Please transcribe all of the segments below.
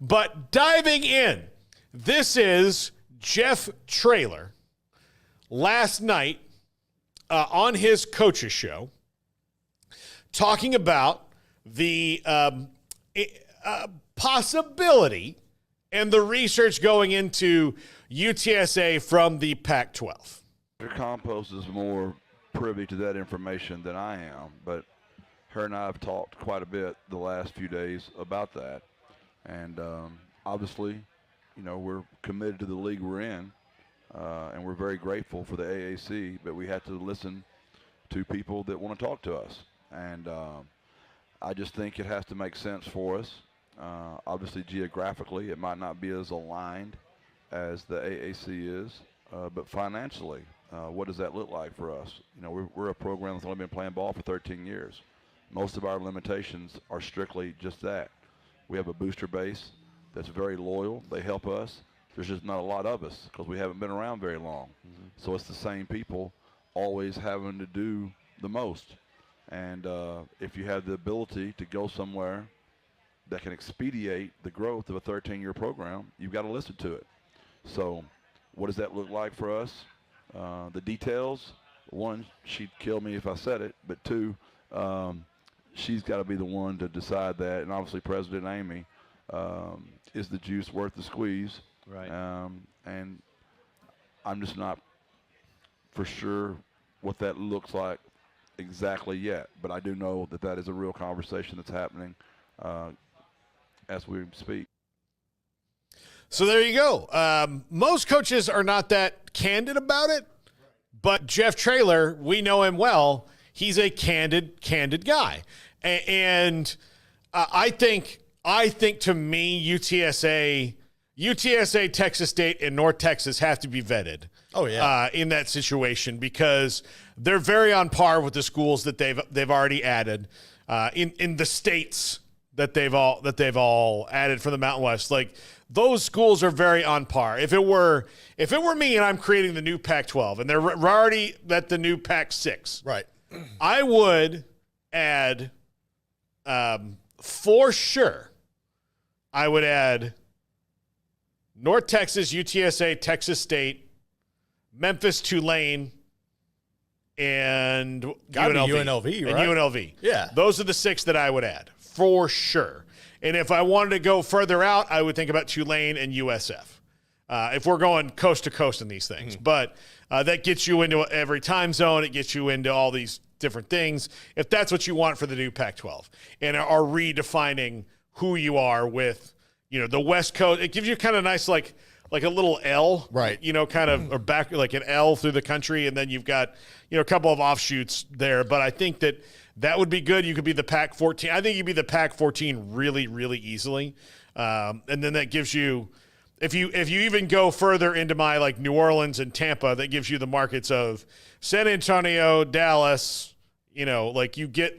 But diving in, this is Jeff Traylor last night on his coach's show talking about the possibility and the research going into UTSA from the Pac-12. Compost is more privy to that information than I am, but her and I have talked quite a bit the last few days about that. And obviously, you know, we're committed to the league we're in, and we're very grateful for the AAC, but we have to listen to people that want to talk to us. And I just think it has to make sense for us. Obviously, geographically, it might not be as aligned as the AAC is, but financially, what does that look like for us? You know, we're a program that's only been playing ball for 13 years. Most of our limitations are strictly just that. We have a booster base that's very loyal. They help us. There's just not a lot of us because we haven't been around very long. Mm-hmm. So it's the same people always having to do the most. And if you have the ability to go somewhere that can expedite the growth of a 13-year program, you've got to listen to it. So what does that look like for us? The details, one, she'd kill me if I said it, but two, she's got to be the one to decide that. And obviously President Amy, is the juice worth the squeeze? Right. And I'm just not for sure what that looks like exactly yet, but I do know that that is a real conversation that's happening as we speak. So there you go. Most coaches are not that candid about it, but Jeff Traylor, we know him well. He's a candid guy. And I think to me, UTSA, Texas State, and North Texas have to be vetted. Oh yeah, in that situation because they're very on par with the schools that they've already added in the states that they've all added from the Mountain West. Like those schools are very on par. If it were me and I'm creating the new Pac-12 and they're already at the new Pac-6, right? I would add for sure. I would add North Texas, UTSA, Texas State, Memphis, Tulane, and UNLV, right? And UNLV. Yeah. Those are the 6 that I would add, for sure. And if I wanted to go further out, I would think about Tulane and USF. If we're going coast to coast in these things. Mm-hmm. But that gets you into every time zone. It gets you into all these different things. If that's what you want for the new Pac-12 and are redefining who you are with, you know, the West Coast, it gives you kind of nice, like a little L, right? You know, kind of, or back like an L through the country. And then you've got, you know, a couple of offshoots there. But I think that would be good. You could be the Pac-14. I think you'd be the Pac-14 really, really easily. And then that gives you, if you even go further into my like New Orleans and Tampa, that gives you the markets of San Antonio, Dallas. You know, like you get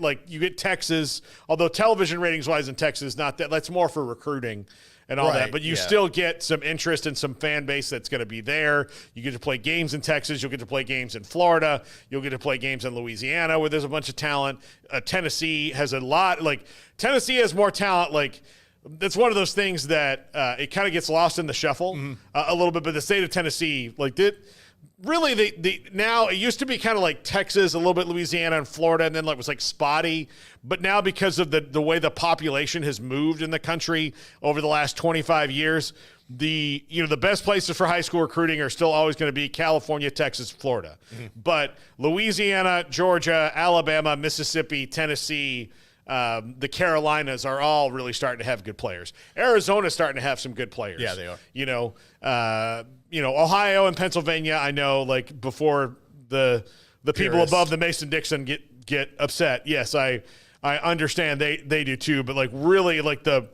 Texas, although television ratings wise in Texas, not that's more for recruiting and all that. But you still get some interest and some fan base that's going to be there. You get to play games in Texas. You'll get to play games in Florida. You'll get to play games in Louisiana where there's a bunch of talent. Tennessee has a lot. Like Tennessee has more talent. Like that's one of those things that it kind of gets lost in the shuffle a little bit. But the state of Tennessee, like really, now it used to be kind of like Texas, a little bit Louisiana and Florida, and then it was like spotty. But now because of the way the population has moved in the country over the last 25 years, the best places for high school recruiting are still always going to be California, Texas, Florida. Mm-hmm. But Louisiana, Georgia, Alabama, Mississippi, Tennessee, the Carolinas are all really starting to have good players. Arizona's starting to have some good players. Yeah, they are. Ohio and Pennsylvania, I know, like before the people above the Mason-Dixon get upset. Yes, I understand they do too, but like really like the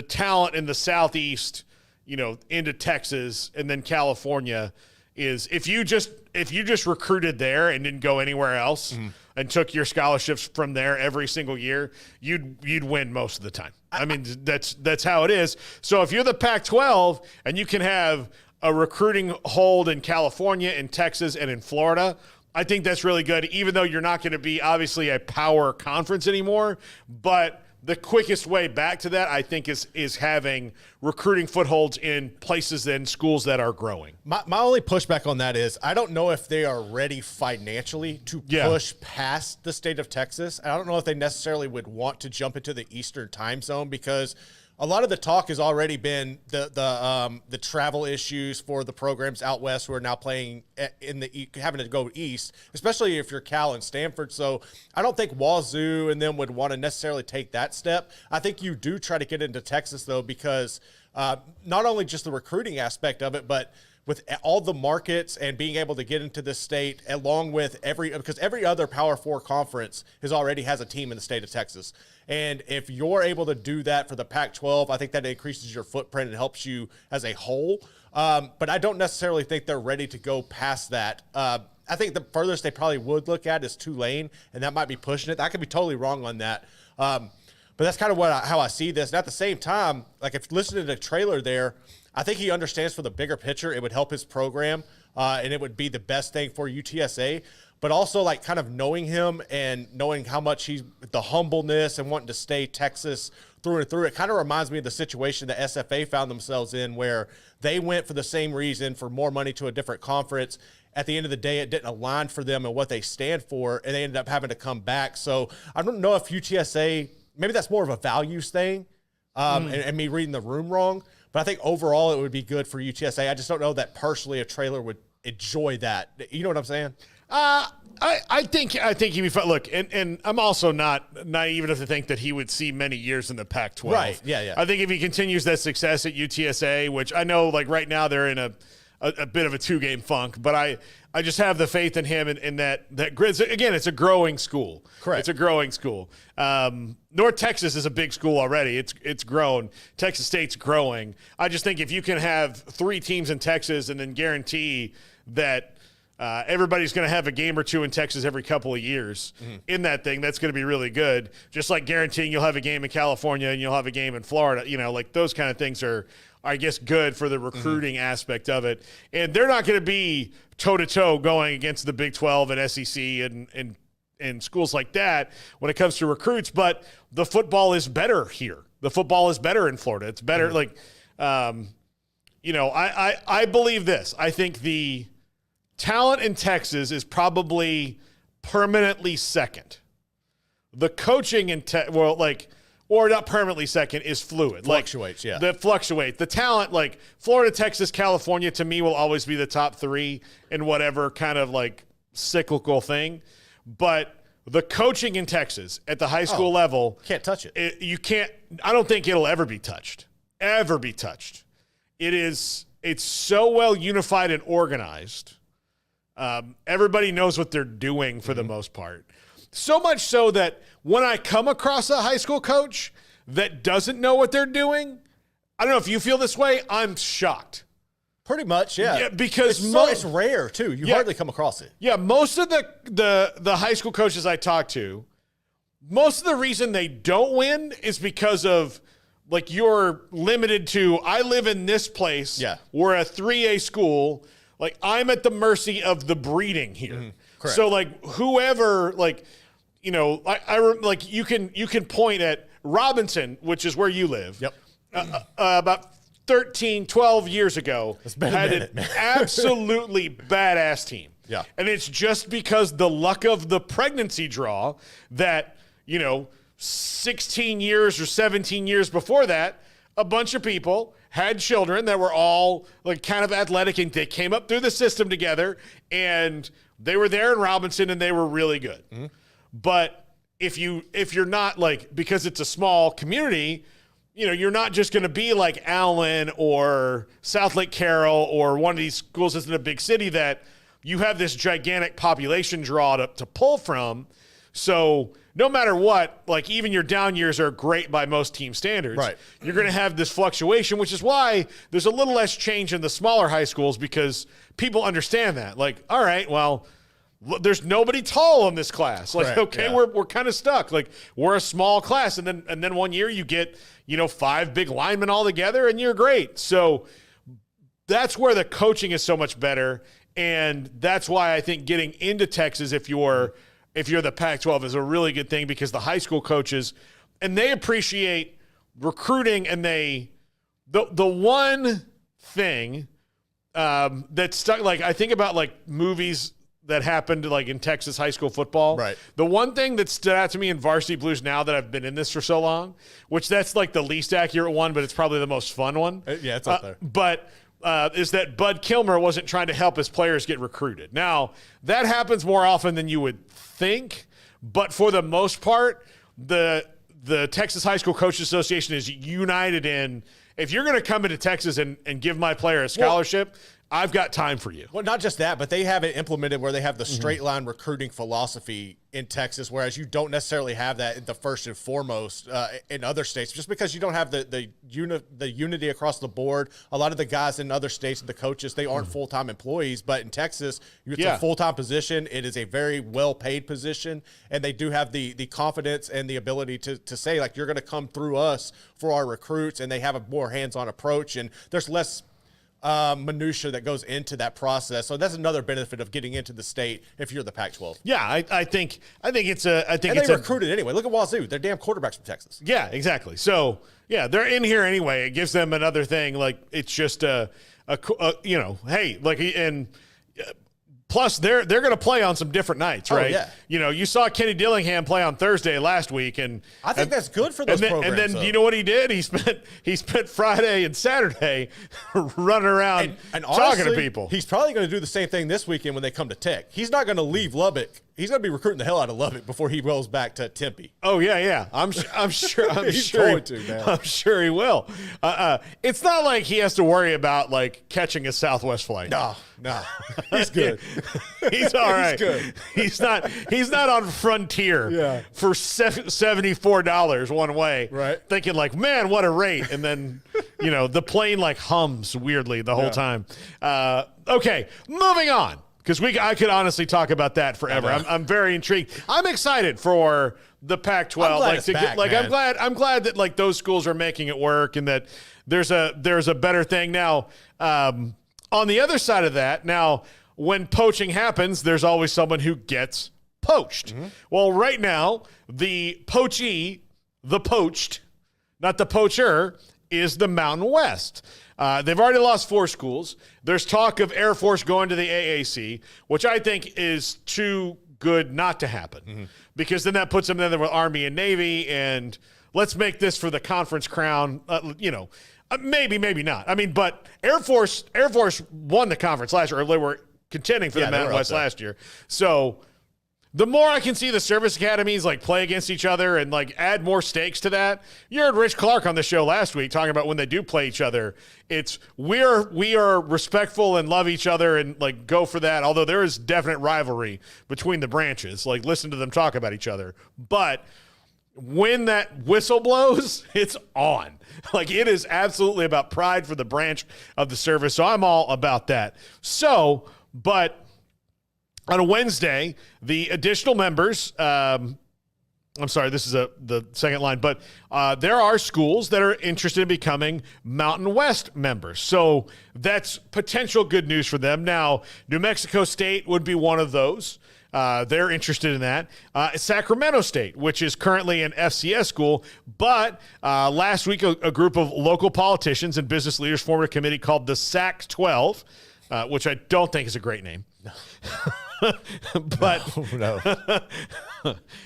talent in the Southeast, you know, into Texas and then California is if you just recruited there and didn't go anywhere else and took your scholarships from there every single year, you'd win most of the time. I mean, that's how it is. So if you're the Pac-12 and you can have a recruiting hold in California, in Texas, and in Florida, I think that's really good, even though you're not going to be obviously a power conference anymore, but the quickest way back to that, I think, is having recruiting footholds in places and schools that are growing. My only pushback on that is I don't know if they are ready financially to push past the state of Texas. I don't know if they necessarily would want to jump into the Eastern time zone, because a lot of the talk has already been the travel issues for the programs out west who are now playing having to go east, especially if you're Cal and Stanford. So I don't think Wazoo and them would want to necessarily take that step. I think you do try to get into Texas, though, because not only just the recruiting aspect of it, but with all the markets and being able to get into this state, along with because every other Power 4 conference already has a team in the state of Texas. And if you're able to do that for the Pac-12, I think that increases your footprint and helps you as a whole. But I don't necessarily think they're ready to go past that. I think the furthest they probably would look at is Tulane, and that might be pushing it. I could be totally wrong on that. But that's kind of how I see this. And at the same time, like if listening to the trailer there, I think he understands for the bigger picture, it would help his program, and it would be the best thing for UTSA. But also, like, kind of knowing him and knowing how much he's the humbleness and wanting to stay Texas through and through, it kind of reminds me of the situation that SFA found themselves in, where they went for the same reason, for more money to a different conference. At the end of the day, it didn't align for them and what they stand for, and they ended up having to come back. So I don't know if UTSA, maybe that's more of a values thing, and me reading the room wrong. But I think overall it would be good for UTSA. I just don't know that personally a trailer would enjoy that. You know what I'm saying? I think he'd be fun. Look, and I'm also not naive enough to think that he would see many years in the Pac-12. Right, yeah. I think if he continues that success at UTSA, which I know, like, right now they're in a bit of a two-game funk, but I just have the faith in him and that grid. Again, it's a growing school. Correct. It's a growing school. North Texas is a big school already. It's grown. Texas State's growing. I just think if you can have 3 teams in Texas and then guarantee that everybody's going to have a game or two in Texas every couple of years in that thing, that's going to be really good. Just like guaranteeing you'll have a game in California and you'll have a game in Florida. You know, like those kind of things are, I guess, good for the recruiting aspect of it. And they're not going to be toe-to-toe going against the Big 12 and SEC and schools like that when it comes to recruits. But the football is better here. The football is better in Florida. It's better. I believe this. I think the talent in Texas is probably permanently second. The coaching in or not permanently second, is fluid. Fluctuates, yeah. That fluctuates. The talent, like Florida, Texas, California, to me will always be the top 3 in whatever kind of like cyclical thing. But the coaching in Texas at the high school level, can't touch it. You can't. I don't think it'll ever be touched. Ever be touched. It's so well unified and organized. Everybody knows what they're doing for the most part. So much so that when I come across a high school coach that doesn't know what they're doing, I don't know if you feel this way, I'm shocked. Pretty much, yeah. Because it's rare, too. You hardly come across it. Yeah, most of the high school coaches I talk to, most of the reason they don't win is because of, like, you're limited to, I live in this place. Yeah. We're a 3A school. Like, I'm at the mercy of the breeding here. Correct. So, like, whoever, like, you know, like you can point at Robinson, which is where you live. Yep. About 13, 12 years ago, had an absolutely badass team. Yeah. And it's just because the luck of the pregnancy draw that, 16 years or 17 years before that, a bunch of people had children that were all like kind of athletic, and they came up through the system together, and they were there in Robinson, and they were really good. Mm-hmm. But if you're not, like, because it's a small community, you're not just going to be like Allen or South Lake Carroll or one of these schools that's in a big city that you have this gigantic population draw to pull from. So no matter what, like, even your down years are great by most team standards. Right. You're going to have this fluctuation, which is why there's a little less change in the smaller high schools, because people understand that. Like, all right, well, there's nobody tall in this class. Like, Correct, okay, yeah. we're kind of stuck. Like, we're a small class, and then one year you get 5 big linemen all together, and you're great. So that's where the coaching is so much better, and that's why I think getting into Texas, if you're the Pac-12, is a really good thing, because the high school coaches, they appreciate recruiting, and the one thing that stuck, like I think about like movies that happened like in Texas high school football. Right. The one thing that stood out to me in Varsity Blues now that I've been in this for so long, which that's like the least accurate one, but it's probably the most fun one. Yeah, it's up there. But is that Bud Kilmer wasn't trying to help his players get recruited. Now, that happens more often than you would think, but for the most part, the Texas High School Coaches Association is united in, if you're going to come into Texas and give my player a scholarship, I've got time for you. Well, not just that, but they have it implemented where they have the straight line recruiting philosophy in Texas, whereas you don't necessarily have that in the first and foremost in other states, just because you don't have the unity across the board. A lot of the guys in other states, the coaches, they aren't full-time employees, but in Texas, it's a full-time position. It is a very well-paid position, and they do have the confidence and the ability to say, like, you're going to come through us for our recruits, and they have a more hands-on approach, and there's less minutia that goes into that process. So that's another benefit of getting into the state if you're the Pac-12. Yeah, I think it's recruited anyway. Look at Wazoo; they're damn quarterbacks from Texas. Yeah, exactly. So yeah, they're in here anyway. It gives them another thing. Like it's just hey, like and. Plus, they're going to play on some different nights, right? Oh, yeah. You saw Kenny Dillingham play on Thursday last week, and I think that's good for those programs. And then you know what he did? He spent Friday and Saturday running around and honestly, talking to people. He's probably going to do the same thing this weekend when they come to Tech. He's not going to leave Lubbock. He's going to be recruiting the hell out of Lubbock before he rolls back to Tempe. Oh yeah. I'm sure. He's going to, man. I'm sure he will. It's not like he has to worry about like catching a Southwest flight. No, he's good. He's all right. He's good. He's not on Frontier for $74 one way. Right. Thinking like, man, what a rate, and then the plane like hums weirdly the whole time. Okay, moving on. Because I could honestly talk about that forever. I'm very intrigued. I'm excited for the Pac-12. I'm glad that like those schools are making it work, and that there's a better thing now. On the other side of that, now when poaching happens, there's always someone who gets poached. Mm-hmm. Well, right now the poachee, the poached, not the poacher, is the Mountain West. They've already lost 4 schools. There's talk of Air Force going to the AAC, which I think is too good not to happen, because then that puts them in there with Army and Navy, and let's make this for the conference crown. Maybe not. I mean, but Air Force won the conference last year, or they were contending for the Mountain West last year. So the more I can see the service academies like play against each other and like add more stakes to that. You heard Rich Clark on the show last week talking about when they do play each other, it's we are respectful and love each other and like go for that. Although there is definite rivalry between the branches, like listen to them talk about each other. But when that whistle blows, it's on. Like it is absolutely about pride for the branch of the service. So I'm all about that. So, but on a Wednesday, the additional members, I'm sorry, this is the second line, but there are schools that are interested in becoming Mountain West members. So that's potential good news for them. Now, New Mexico State would be one of those. They're interested in that. Sacramento State, which is currently an FCS school, but last week a group of local politicians and business leaders formed a committee called the SAC-12, which I don't think is a great name. No. But no.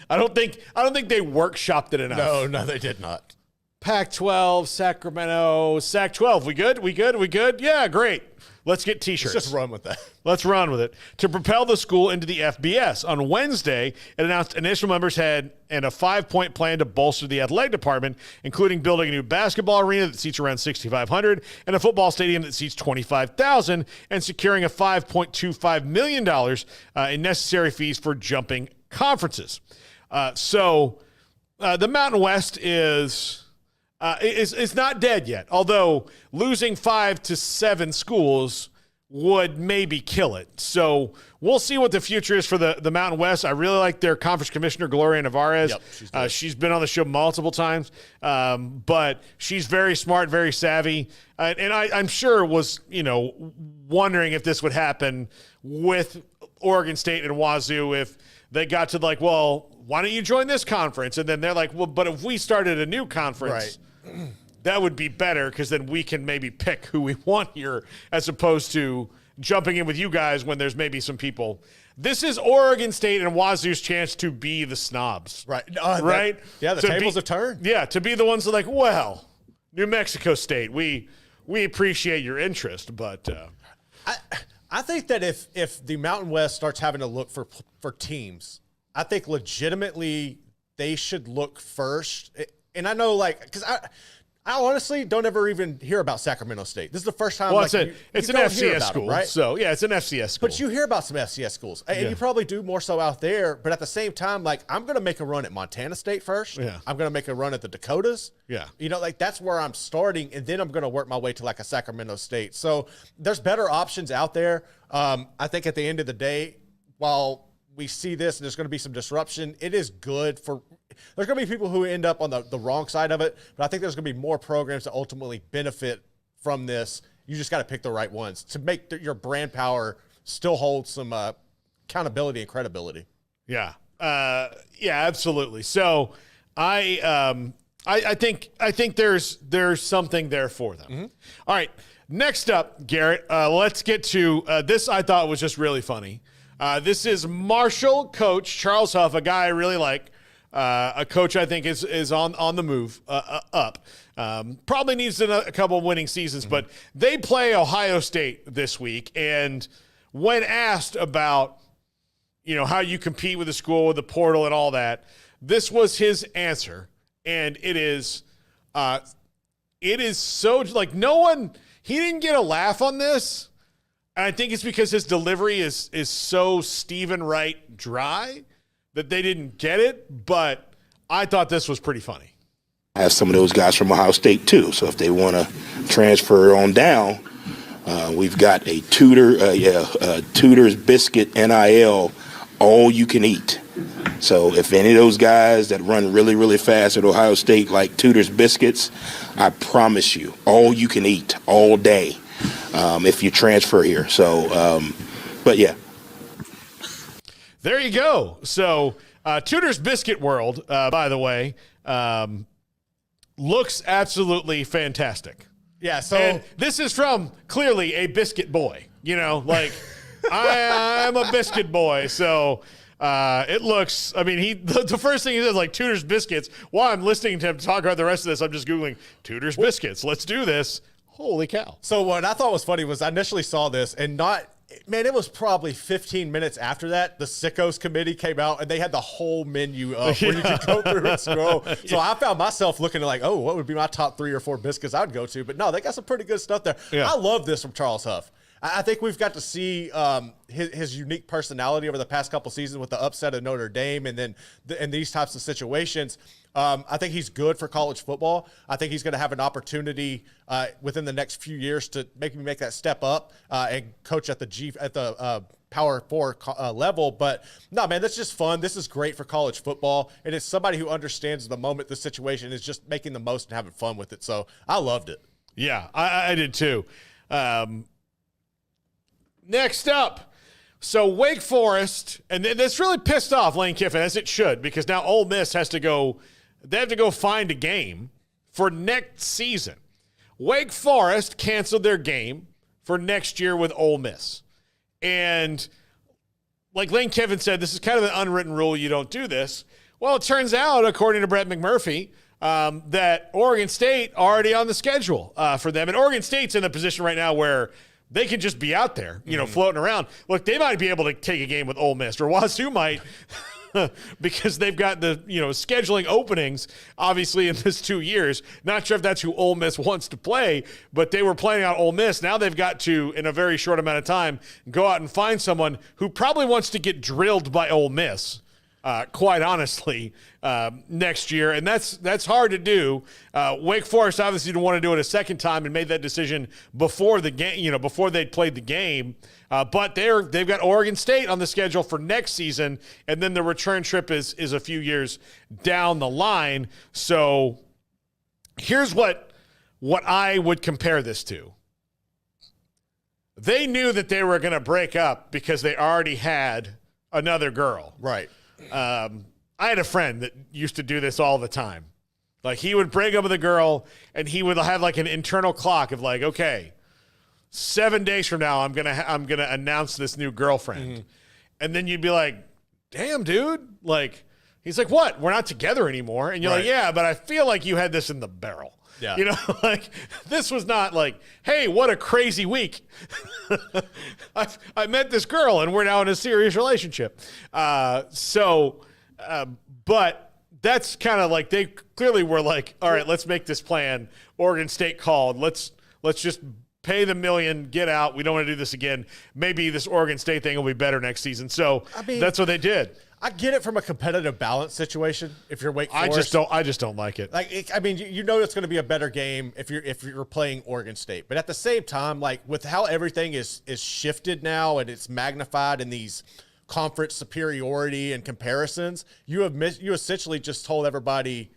I don't think they workshopped it enough. No, they did not. Pac-12, Sacramento, Sac-12. We good? Yeah, great. Let's get T-shirts. Let's just run with that. Let's run with it. To propel the school into the FBS. On Wednesday, it announced initial members had a 5-point plan to bolster the athletic department, including building a new basketball arena that seats around 6,500 and a football stadium that seats 25,000, and securing a $5.25 million in necessary fees for jumping conferences. So the Mountain West is not dead yet, although losing 5 to 7 schools would maybe kill it. So we'll see what the future is for the Mountain West. I really like their conference commissioner, Gloria Navarez. Yep, she's been on the show multiple times, but she's very smart, very savvy, and I'm sure was wondering if this would happen with Oregon State and Wazoo if they got to like, well, why don't you join this conference? And then they're like, well, but if we started a new conference, that would be better because then we can maybe pick who we want here as opposed to jumping in with you guys when there's maybe some people. This is Oregon State and Wazoo's chance to be the snobs. Right. Right? The tables have turned. Yeah, to be the ones that are like, well, New Mexico State, we appreciate your interest, but I think that if the Mountain West starts having to look for teams, I think legitimately they should look first. And I know, like, because I honestly don't ever even hear about Sacramento State. This is the first time. Well, like, it's you an don't hear FCS about school, them, right? So yeah, it's an FCS school. But you hear about some FCS schools, and you probably do more so out there. But at the same time, like, I'm going to make a run at Montana State first. Yeah. I'm going to make a run at the Dakotas. Yeah. You know, like, that's where I'm starting, and then I'm going to work my way to like a Sacramento State. So there's better options out there. I think at the end of the day, while we see this and there's going to be some disruption, it is good for – there's going to be people who end up on the wrong side of it, but I think there's going to be more programs that ultimately benefit from this. You just got to pick the right ones to make your brand power still hold some accountability and credibility. Yeah. Yeah, absolutely. So I think there's something there for them. Mm-hmm. All right. Next up, Garrett, let's get to this. I thought was just really funny. This is Marshall coach Charles Huff, a guy I really like. A coach I think is on the move up. Probably needs a couple of winning seasons, but they play Ohio State this week. And when asked about, how you compete with the school, with the portal and all that, this was his answer. And it is so, like, he didn't get a laugh on this. And I think it's because his delivery is so Stephen Wright dry that they didn't get it, but I thought this was pretty funny. I have some of those guys from Ohio State too, so if they want to transfer on down, we've got a Tudor's Biscuit NIL, all you can eat. So if any of those guys that run really, really fast at Ohio State like Tudor's Biscuits, I promise you, all you can eat all day if you transfer here. So, but yeah. There you go. So Tudor's Biscuit World, by the way, looks absolutely fantastic. Yeah, so and this is from clearly a biscuit boy. I'm a biscuit boy. So it looks, the first thing he says, like, Tudor's Biscuits. While I'm listening to him talk about the rest of this, I'm just Googling Tudor's Biscuits. Let's do this. Holy cow. So what I thought was funny was I initially saw this and it was probably 15 minutes after that, the Sickos committee came out and they had the whole menu up where you could go through and scroll. So I found myself looking at like, oh, what would be my top 3 or 4 biscuits I'd go to? But no, they got some pretty good stuff there. Yeah. I love this from Charles Huff. I think we've got to see his unique personality over the past couple seasons with the upset of Notre Dame and then in these types of situations. I think he's good for college football. I think he's going to have an opportunity within the next few years to make that step up and coach at the Power 4 level. But no, man, that's just fun. This is great for college football. And it's somebody who understands the moment the situation is just making the most and having fun with it. So I loved it. Yeah, I did too. Next up, so Wake Forest, and this really pissed off Lane Kiffin, as it should, because now Ole Miss has to go find a game for next season. Wake Forest canceled their game for next year with Ole Miss. And like Lane Kiffin said, this is kind of an unwritten rule. You don't do this. Well, it turns out, according to Brett McMurphy, that Oregon State already on the schedule for them. And Oregon State's in a position right now where they could just be out there, floating around. Look, they might be able to take a game with Ole Miss, or Wazoo might, because they've got the scheduling openings, obviously, in this 2 years. Not sure if that's who Ole Miss wants to play, but they were playing out Ole Miss. Now they've got to, in a very short amount of time, go out and find someone who probably wants to get drilled by Ole Miss. Quite honestly, next year. And that's hard to do. Wake Forest obviously didn't want to do it a second time and made that decision before the game, before they'd played the game. But they've got Oregon State on the schedule for next season, and then the return trip is a few years down the line. So here's what I would compare this to. They knew that they were going to break up because they already had another girl. Right. I had a friend that used to do this all the time. Like, he would break up with a girl, and he would have like an internal clock of like, okay, 7 days from now, I'm gonna announce this new girlfriend, and then you'd be like, damn, dude, like, he's like, what? We're not together anime," and you're like, yeah, but I feel like you had this in the barrel. Yeah. You know, like, this was not like, hey, what a crazy week. I met this girl and we're now in a serious relationship. But that's kind of like, they clearly were like, all right, let's make this plan. Oregon State called. Let's just pay the $1 million, get out. We don't want to do this again. Maybe this Oregon State thing will be better next season. So that's what they did. I get it from a competitive balance situation. If you're Wake Forest, I just don't like it. Like, you know, it's going to be a better game if you're playing Oregon State. But at the same time, like, with how everything is shifted now and it's magnified in these conference superiority and comparisons, you essentially just told everybody,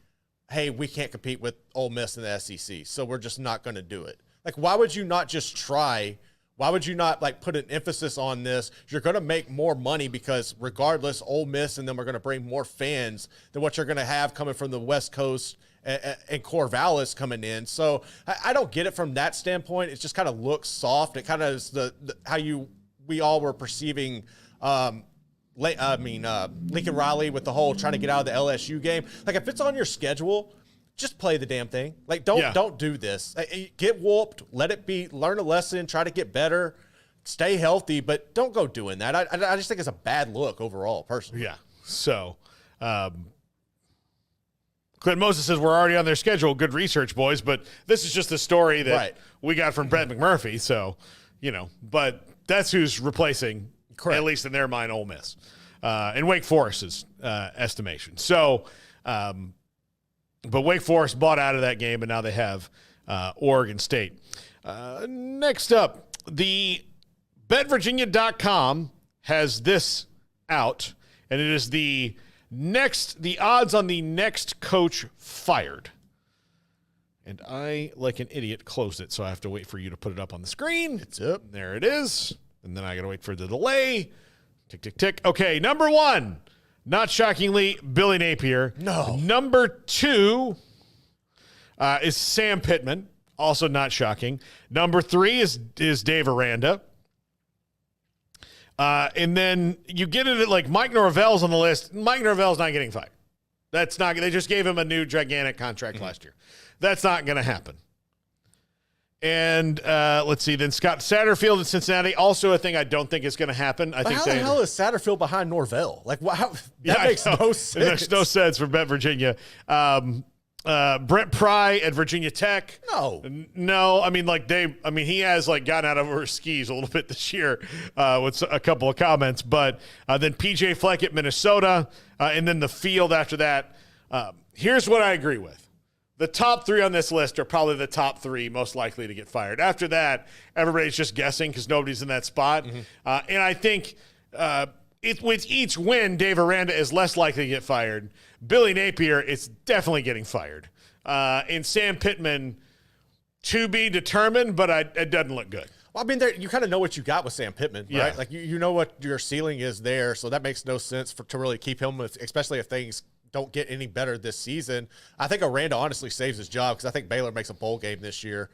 hey, we can't compete with Ole Miss in the SEC, so we're just not going to do it. Like, why would you not just try? Why would you not, like, put an emphasis on this? You're going to make more money because regardless, Ole Miss and them are going to bring more fans than what you're going to have coming from the West Coast and Corvallis coming in. So I don't get it from that standpoint. It just kind of looks soft. It kind of is how we all were perceiving Lincoln Riley with the whole trying to get out of the LSU game. Like, if it's on your schedule, just play the damn thing. Like, don't do this. Get whooped. Let it be. Learn a lesson. Try to get better. Stay healthy, but don't go doing that. I just think it's a bad look overall, personally. Yeah. So, Clint Moses says we're already on their schedule. Good research, boys. But this is just a story that we got from Brett McMurphy. So, you know, but that's who's replacing, at least in their mind, Ole Miss, in Wake Forest's estimation. So, but Wake Forest bought out of that game, and now they have Oregon State. Next up, the BetVirginia.com has this out, and it is the odds on the next coach fired. And I, like an idiot, closed it, so I have to wait for you to put it up on the screen. It's up. There it is. And then I got to wait for the delay. Tick, tick, tick. Okay, number one. Not shockingly, Billy Napier. No. Number two is Sam Pittman. Also not shocking. Number three is Dave Aranda. And then you get it at, like, Mike Norvell's on the list. Mike Norvell's not getting fired. That's not. They just gave him a new gigantic contract last year. That's not going to happen. And let's see. Then Scott Satterfield in Cincinnati, also a thing I don't think is going to happen. I think how the hell is Satterfield behind Norvell? Like, wow, that makes no sense. It makes no sense for Bet Virginia. Brent Pry at Virginia Tech. No. I mean, he has, like, gotten out over his skis a little bit this year with a couple of comments. But then PJ Fleck at Minnesota, and then the field after that. Here's what I agree with. The top three on this list are probably the top three most likely to get fired. After that, everybody's just guessing because nobody's in that spot. And I think with each win, Dave Aranda is less likely to get fired. Billy Napier is definitely getting fired. And Sam Pittman, to be determined, but it doesn't look good. Well, I mean, you kind of know what you got with Sam Pittman, right? Yeah. Like, you know what your ceiling is there, so that makes no sense to really keep him, especially if things don't get any better this season. I think Aranda honestly saves his job because I think Baylor makes a bowl game this year.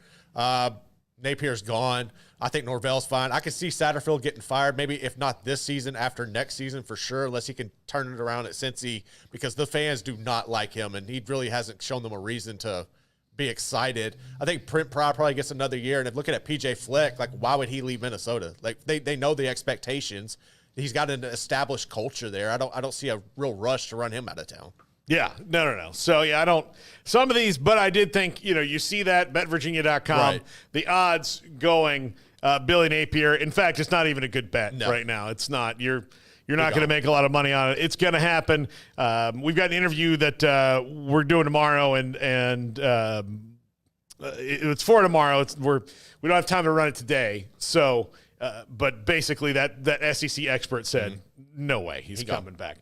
Napier's gone. I think Norvell's fine. I could see Satterfield getting fired, maybe if not this season, after next season for sure, unless he can turn it around at Cincy, because the fans do not like him, and he really hasn't shown them a reason to be excited. I think Brent Pry probably gets another year, and if looking at PJ Fleck, like, why would he leave Minnesota? Like, they know the expectations. He's got an established culture there. I don't see a real rush to run him out of town. Yeah, no. So, yeah, I don't – some of these – but I did think, you see that, BetVirginia.com, the odds going Billy Napier. In fact, it's not even a good bet right now. It's not. You're not going to make a lot of money on it. It's going to happen. We've got an interview that we're doing tomorrow, and it's for tomorrow. We don't have time to run it today. So – but basically, that SEC expert said, no way he's coming back.